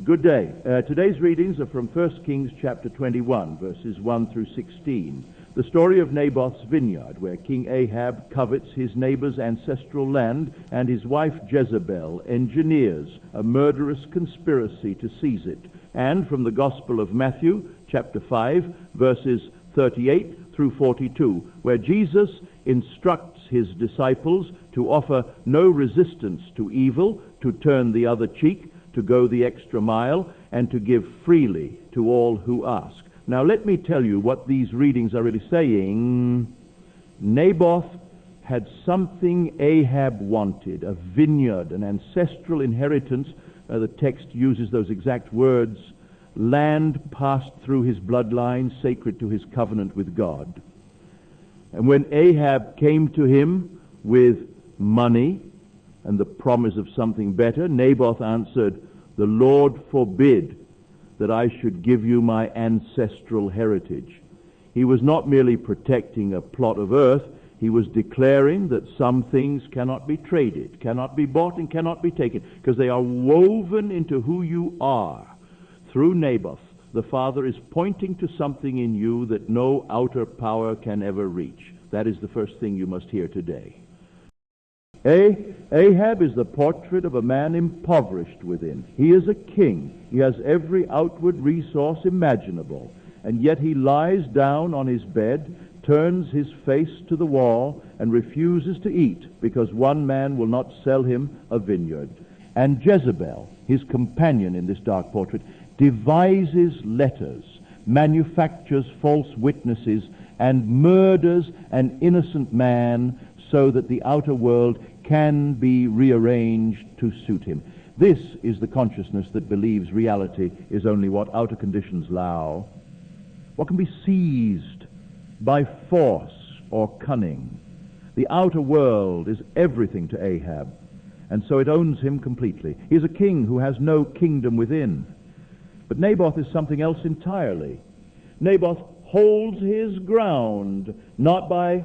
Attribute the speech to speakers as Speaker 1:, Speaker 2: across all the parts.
Speaker 1: Good day. Today's readings are from 1 Kings chapter 21, verses 1 through 16. The story of Naboth's vineyard, where King Ahab covets his neighbor's ancestral land, and his wife Jezebel engineers a murderous conspiracy to seize it. And from the Gospel of Matthew, chapter 5, verses 38 through 42, where Jesus instructs his disciples to offer no resistance to evil, to turn the other cheek, to go the extra mile, and to give freely to all who ask. Now let me tell you what these readings are really saying. Naboth had something Ahab wanted, a vineyard, an ancestral inheritance. The text uses those exact words, land passed through his bloodline, sacred to his covenant with God. And when Ahab came to him with money and the promise of something better, Naboth answered, "The Lord forbid that I should give you my ancestral heritage." He was not merely protecting a plot of earth, he was declaring that some things cannot be traded, cannot be bought, and cannot be taken, because they are woven into who you are. Through Naboth, the Father is pointing to something in you that no outer power can ever reach. That is the first thing you must hear today. Ahab is the portrait of a man impoverished within. He is a king. He has every outward resource imaginable, and yet he lies down on his bed, turns his face to the wall, and refuses to eat because one man will not sell him a vineyard. And Jezebel, his companion in this dark portrait, devises letters, manufactures false witnesses, and murders an innocent man so that the outer world can be rearranged to suit him. This is the consciousness that believes reality is only what outer conditions allow, what can be seized by force or cunning. The outer world is everything to Ahab, and so it owns him completely. He is a king who has no kingdom within. But Naboth is something else entirely. Naboth holds his ground, not by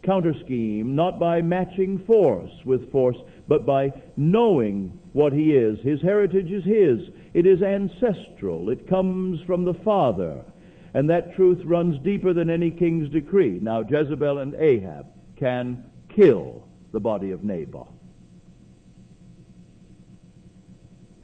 Speaker 1: counter-scheme, not by matching force with force, but by knowing what he is. His heritage is his. It is ancestral. It comes from the Father. And that truth runs deeper than any king's decree. Now, Jezebel and Ahab can kill the body of Naboth.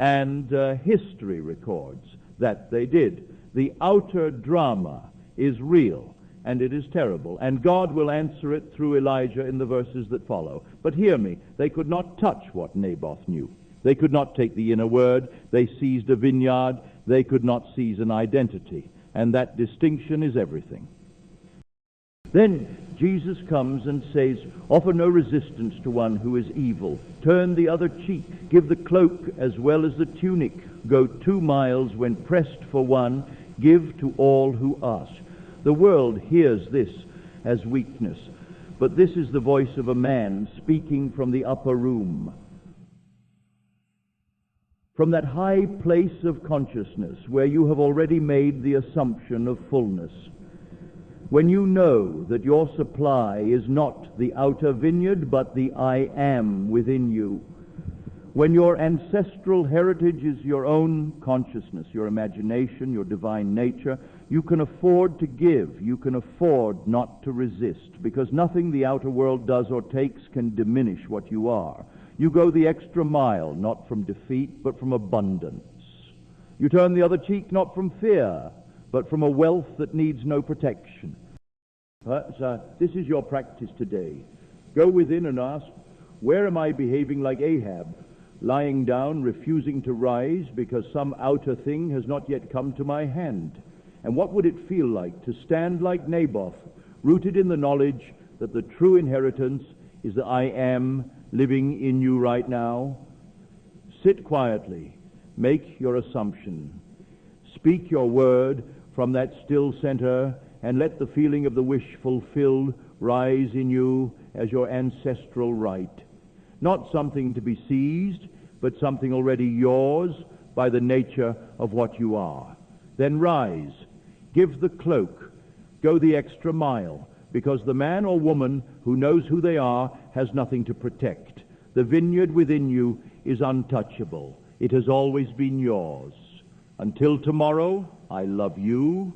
Speaker 1: And history records that they did. The outer drama is real, and it is terrible, and God will answer it through Elijah in the verses that follow. But hear me, they could not touch what Naboth knew. They could not take the inner word. They seized a vineyard. They could not seize an identity, and that distinction is everything. Then Jesus comes and says, offer no resistance to one who is evil. Turn the other cheek. Give the cloak as well as the tunic. Go 2 miles when pressed for one. Give to all who ask. The world hears this as weakness, but this is the voice of a man speaking from the upper room, from that high place of consciousness where you have already made the assumption of fullness. When you know that your supply is not the outer vineyard, but the I am within you. When your ancestral heritage is your own consciousness, your imagination, your divine nature, you can afford to give. You can afford not to resist, because nothing the outer world does or takes can diminish what you are. You go the extra mile, not from defeat, but from abundance. You turn the other cheek not from fear, but from a wealth that needs no protection. This is your practice today. Go within and ask, where am I behaving like Ahab? Lying down, refusing to rise because some outer thing has not yet come to my hand. And what would it feel like to stand like Naboth, rooted in the knowledge that the true inheritance is the I am living in you right now? Sit quietly, make your assumption, speak your word from that still center, and let the feeling of the wish fulfilled rise in you as your ancestral right. Not something to be seized, but something already yours by the nature of what you are. Then rise, give the cloak, go the extra mile, because the man or woman who knows who they are has nothing to protect. The vineyard within you is untouchable. It has always been yours. Until tomorrow, I love you,